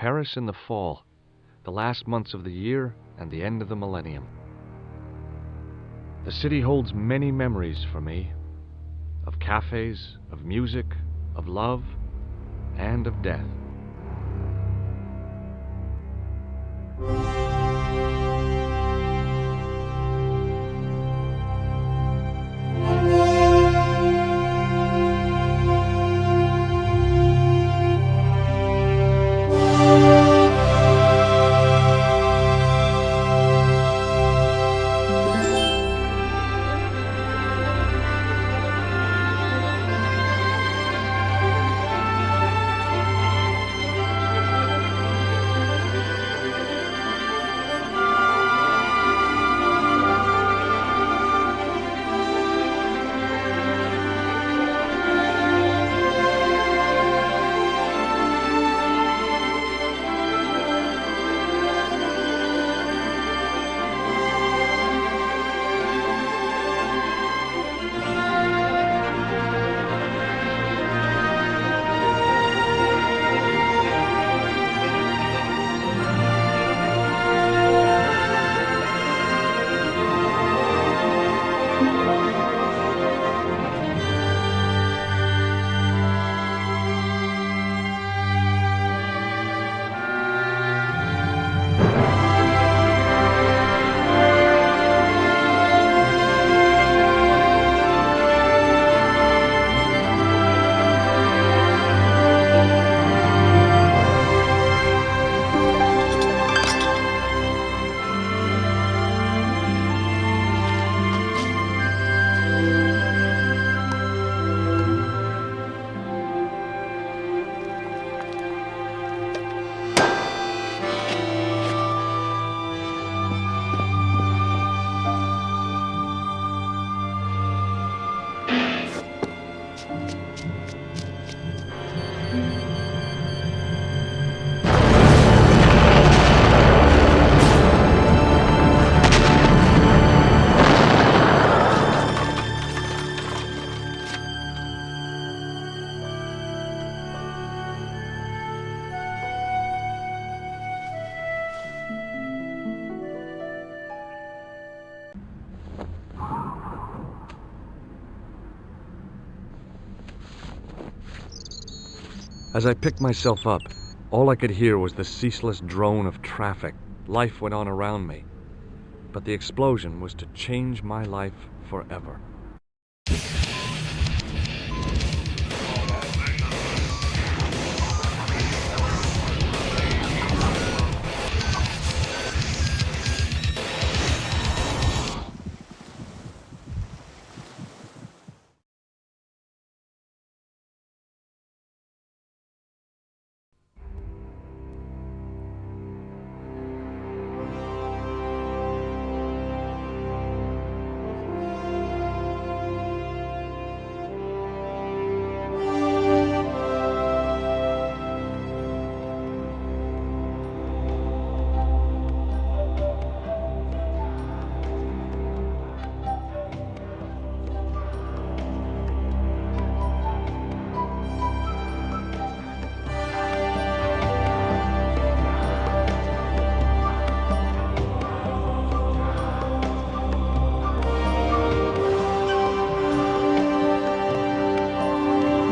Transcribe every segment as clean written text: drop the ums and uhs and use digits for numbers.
Paris in the fall, the last months of the year and the end of the millennium. The city holds many memories for me, of cafes, of music, of love, and of death. As I picked myself up, all I could hear was the ceaseless drone of traffic. Life went on around me, but the explosion was to change my life forever.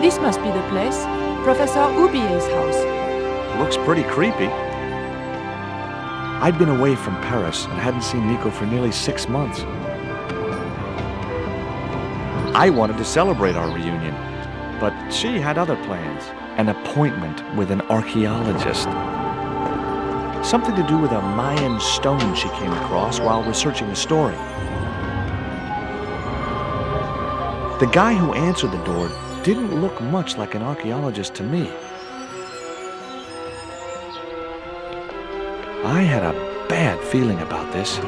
This must be the place. Professor Oubier's house. Looks pretty creepy. I'd been away from Paris and hadn't seen Nico for nearly 6 months. I wanted to celebrate our reunion, but she had other plans. An appointment with an archaeologist. Something to do with a Mayan stone she came across while researching the story. The guy who answered the door didn't look much like an archaeologist to me. I had a bad feeling about this.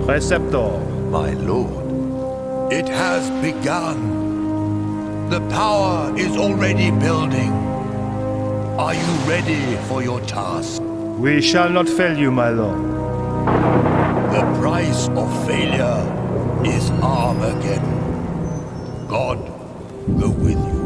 Preceptor. My lord, it has begun. The power is already building. Are you ready for your task? We shall not fail you, my lord. The price of failure is Armageddon. God go with you.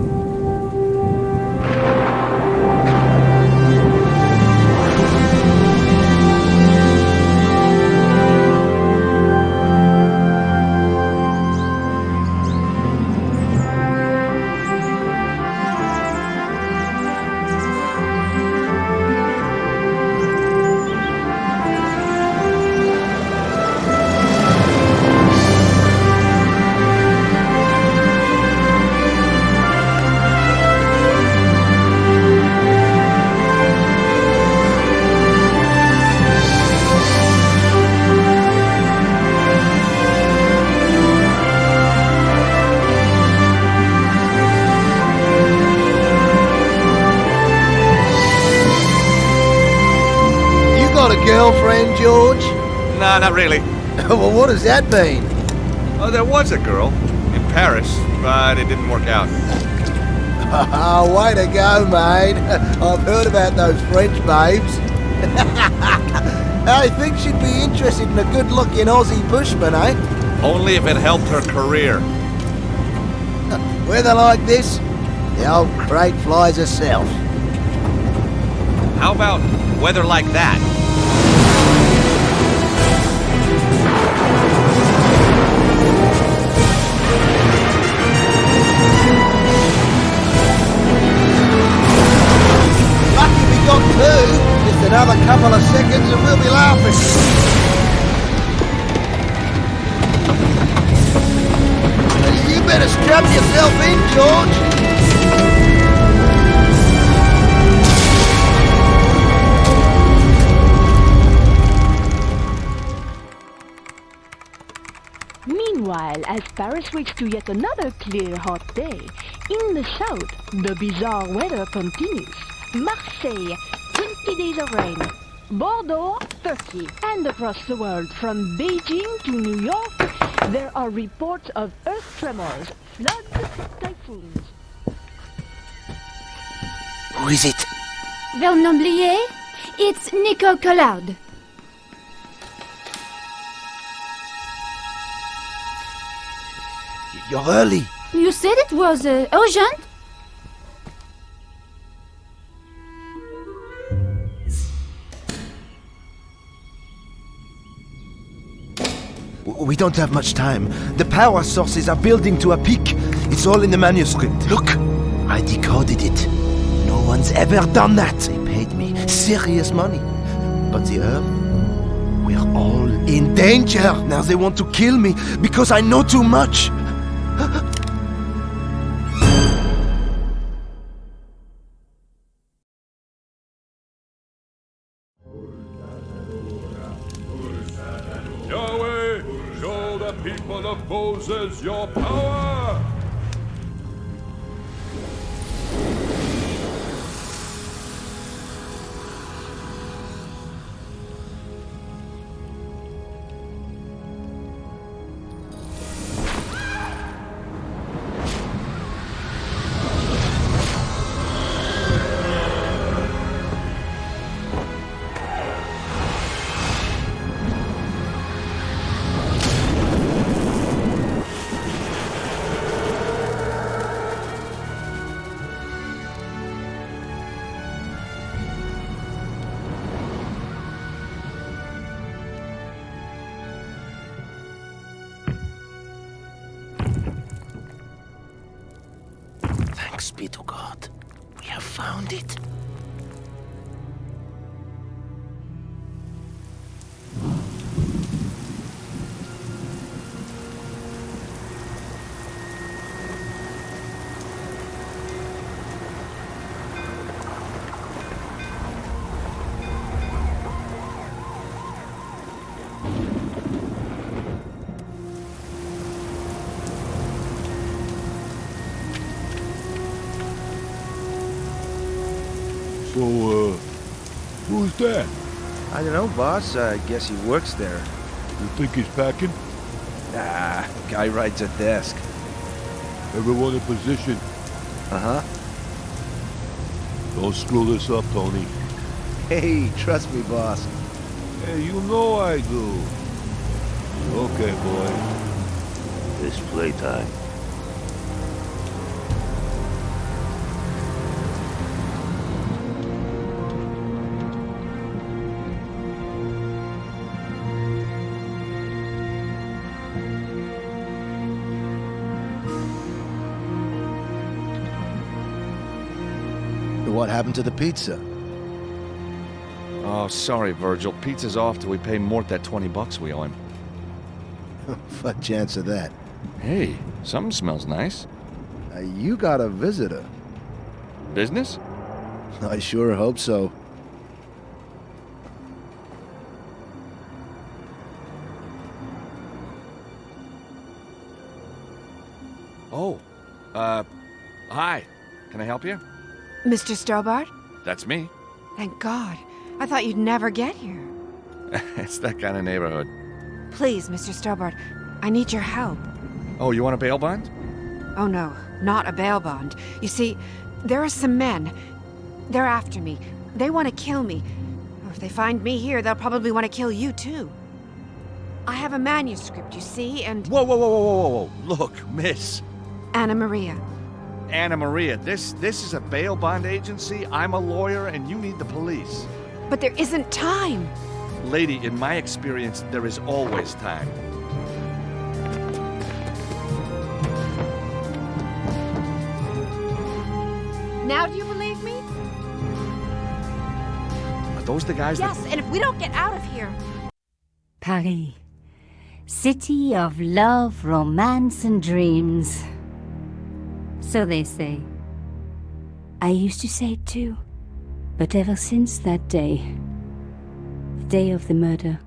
Girlfriend, George? Nah, not really. Well, what does that mean? Oh, there was a girl in Paris, but it didn't work out. Oh, way to go, mate. I've heard about those French babes. I think she'd be interested in a good-looking Aussie bushman, eh? Only if it helped her career. Weather like this, the old crate flies herself. How about weather like that? Lucky we got two. Just another couple of seconds and we'll be laughing. You better strap yourself in, George. Meanwhile, as Paris waits to yet another clear, hot day, in the south, the bizarre weather continues. Marseille, 20 days of rain. Bordeaux, 30. And across the world, from Beijing to New York, there are reports of earth tremors, floods, typhoons. Who is it? Vernomblier? It's Nico Collard. You're early. You said it was urgent? We don't have much time. The power sources are building to a peak. It's all in the manuscript. Look, I decoded it. No one's ever done that. They paid me serious money. But the Earth, we're all in danger. Now they want to kill me because I know too much. Yahweh, show the people of Moses your power! Thanks be to God. We have found it. So, who's that? I don't know, boss. I guess he works there. You think he's packing? Nah, guy rides a desk. Everyone in position. Uh-huh. Don't screw this up, Tony. Hey, trust me, boss. Hey, you know I do. Okay, boy. It's playtime. What happened to the pizza? Oh, sorry, Virgil. Pizza's off till we pay Mort that $20 we owe him. What chance of that? Hey, something smells nice. You got a visitor. Business? I sure hope so. Oh, hi. Can I help you? Mr. Stobart? That's me. Thank God. I thought you'd never get here. It's that kind of neighborhood. Please, Mr. Stobart, I need your help. Oh, you want a bail bond? Oh no, not a bail bond. You see, there are some men. They're after me. They want to kill me. If they find me here, they'll probably want to kill you too. I have a manuscript, you see, and... Whoa, whoa, whoa, whoa, whoa, whoa. Look, miss. Anna Maria. Anna Maria, this is a bail bond agency. I'm a lawyer, and you need the police. But there isn't time. Lady, in my experience, there is always time. Now do you believe me? Are those the guys Yes, and if we don't get out of here... Paris. City of love, romance, and dreams. So they say. I used to say it too. But ever since that day, the day of the murder,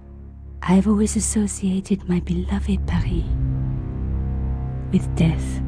I've always associated my beloved Paris with death.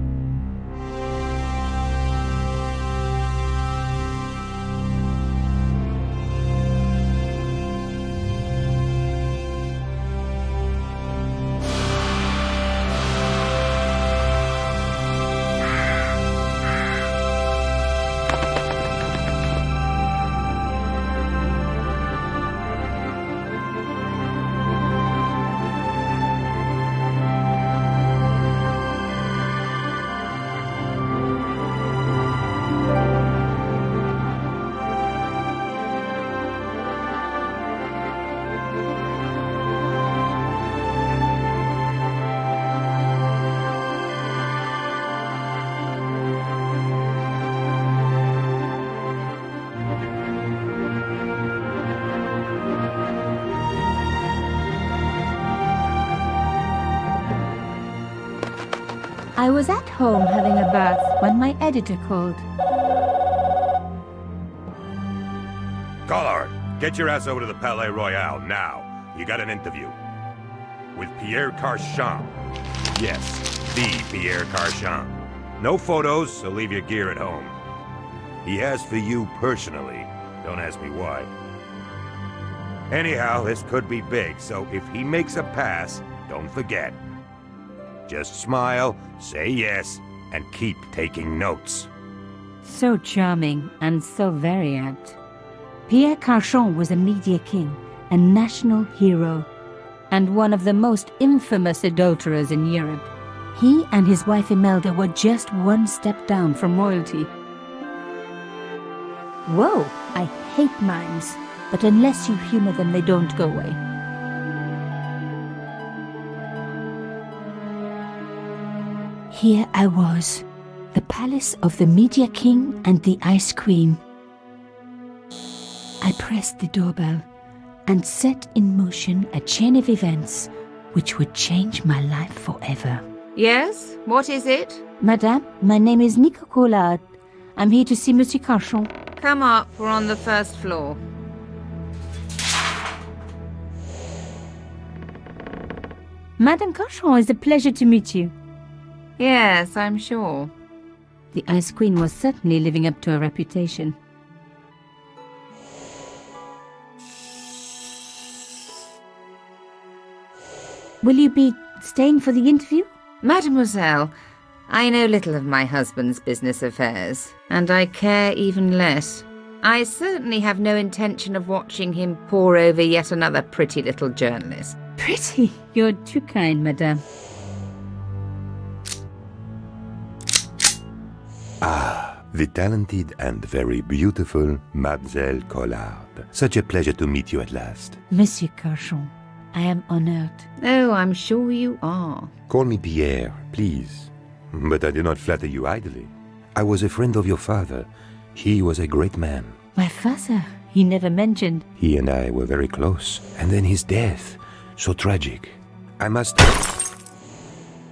I was at home having a bath when my editor called. Collard, get your ass over to the Palais Royal now. You got an interview. With Pierre Carchon. Yes, the Pierre Carchon. No photos, so leave your gear at home. He asked for you personally. Don't ask me why. Anyhow, this could be big, so if he makes a pass, don't forget. Just smile, say yes, and keep taking notes. So charming and so very apt. Pierre Carchon was a media king, a national hero, and one of the most infamous adulterers in Europe. He and his wife Imelda were just one step down from royalty. Whoa, I hate mimes, but unless you humor them, they don't go away. Here I was, the palace of the Media King and the Ice Queen. I pressed the doorbell and set in motion a chain of events which would change my life forever. Yes? What is it? Madame, my name is Nico Collard. I'm here to see Monsieur Carchon. Come up, we're on the first floor. Madame Carchon, it's a pleasure to meet you. Yes, I'm sure. The Ice Queen was certainly living up to her reputation. Will you be staying for the interview? Mademoiselle, I know little of my husband's business affairs, and I care even less. I certainly have no intention of watching him pore over yet another pretty little journalist. Pretty? You're too kind, madame. Ah, the talented and very beautiful Mademoiselle Collard. Such a pleasure to meet you at last. Monsieur Carchon, I am honored. Oh, I'm sure you are. Call me Pierre, please. But I do not flatter you idly. I was a friend of your father. He was a great man. My father? He never mentioned. He and I were very close. And then his death. So tragic. I must...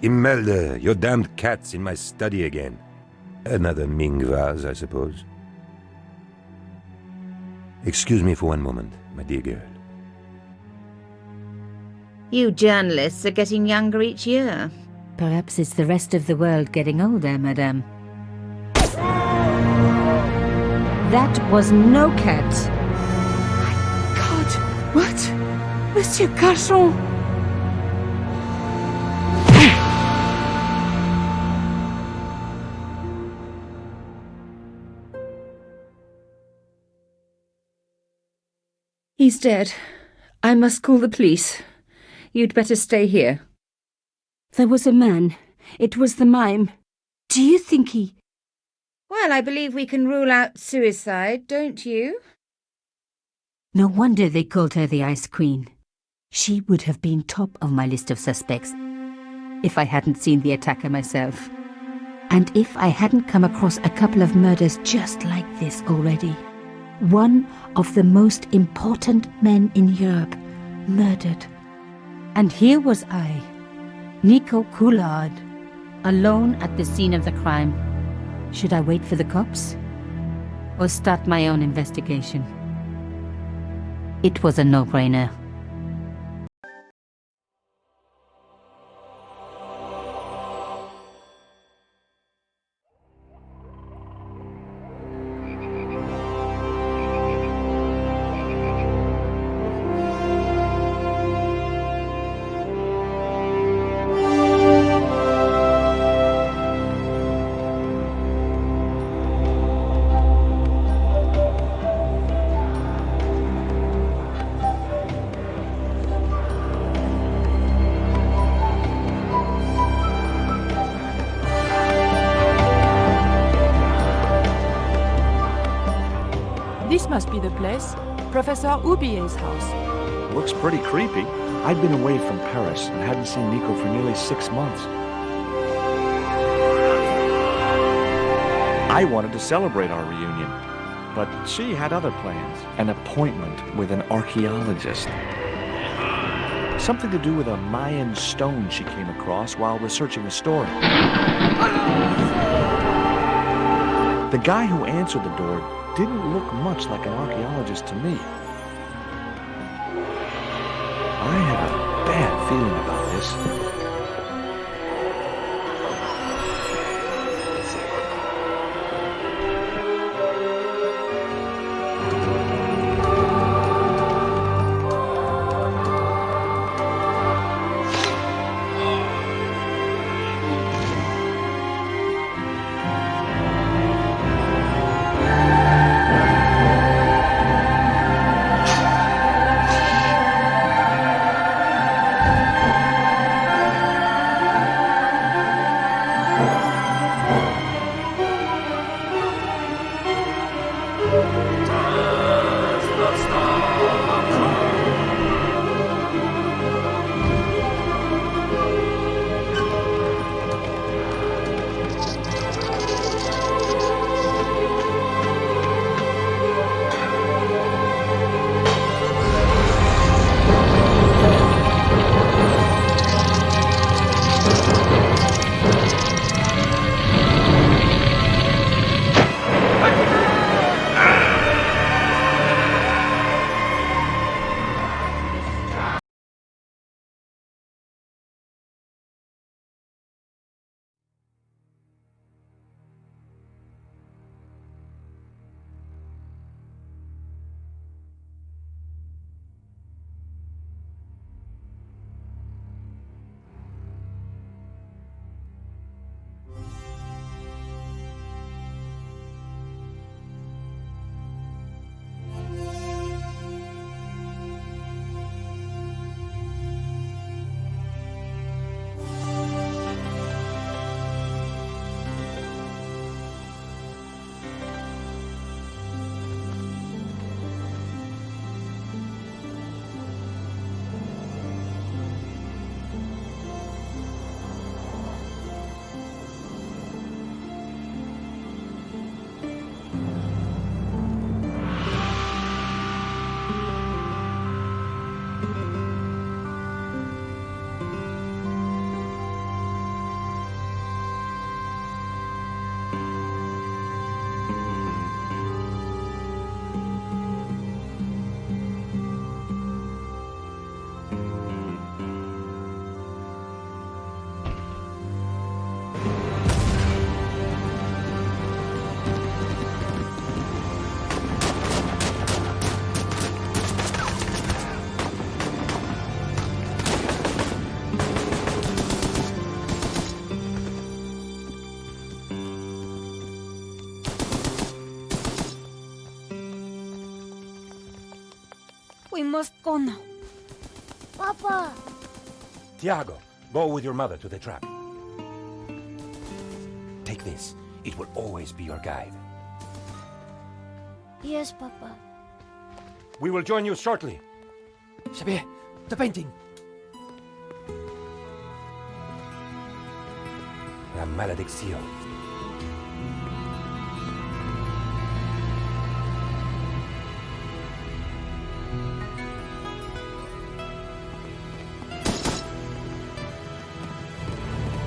Imelda, your damned cat's in my study again. Another Ming vase, I suppose. Excuse me for one moment, my dear girl. You journalists are getting younger each year. Perhaps it's the rest of the world getting older, madame. That was no cat. My God! What? Monsieur Carchon! He's dead. I must call the police. You'd better stay here. There was a man. It was the mime. Do you think he... Well, I believe we can rule out suicide, don't you? No wonder they called her the Ice Queen. She would have been top of my list of suspects if I hadn't seen the attacker myself. And if I hadn't come across a couple of murders just like this already. One of the most important men in Europe murdered. And here was I, Nico Coulard, alone at the scene of the crime. Should I wait for the cops? Or start my own investigation? It was a no-brainer. This must be the place. Professor Oubier's house. Looks pretty creepy. I'd been away from Paris and hadn't seen Nico for nearly 6 months. I wanted to celebrate our reunion, but she had other plans. An appointment with an archaeologist. Something to do with a Mayan stone she came across while researching a story. The guy who answered the door didn't look much like an archaeologist to me. I had a bad feeling about this. We must go now. Papa! Tiago, go with your mother to the trap. Take this. It will always be your guide. Yes, Papa. We will join you shortly. Xavier, the painting. La maledicción.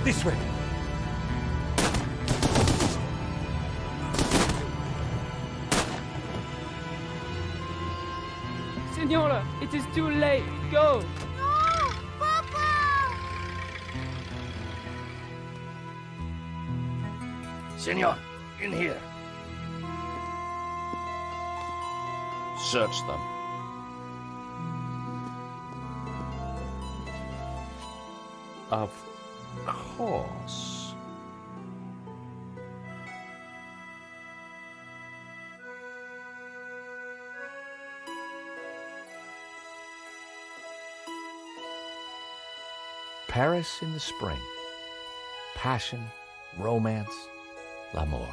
This way. Senora, it is too late. Go! No! Papa! Senor, in here. Search them. Of course. Paris in the spring. Passion, romance, l'amour.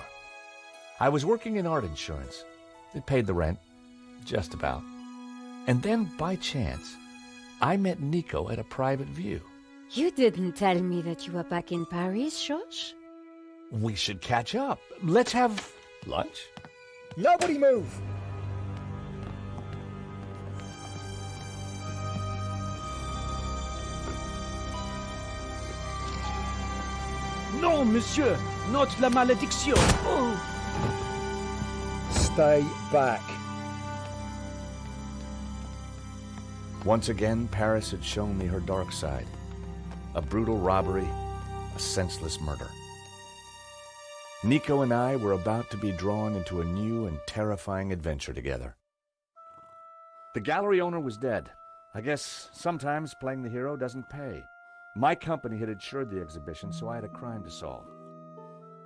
I was working in art insurance. It paid the rent, just about. And then, by chance, I met Nico at a private view. You didn't tell me that you were back in Paris, George? We should catch up. Let's have lunch. Nobody move! No, monsieur, not la malédiction. Oh. Stay back. Once again, Paris had shown me her dark side. A brutal robbery, a senseless murder. Nico and I were about to be drawn into a new and terrifying adventure together. The gallery owner was dead. I guess sometimes playing the hero doesn't pay. My company had insured the exhibition, so I had a crime to solve.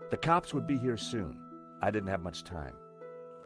The cops would be here soon. I didn't have much time.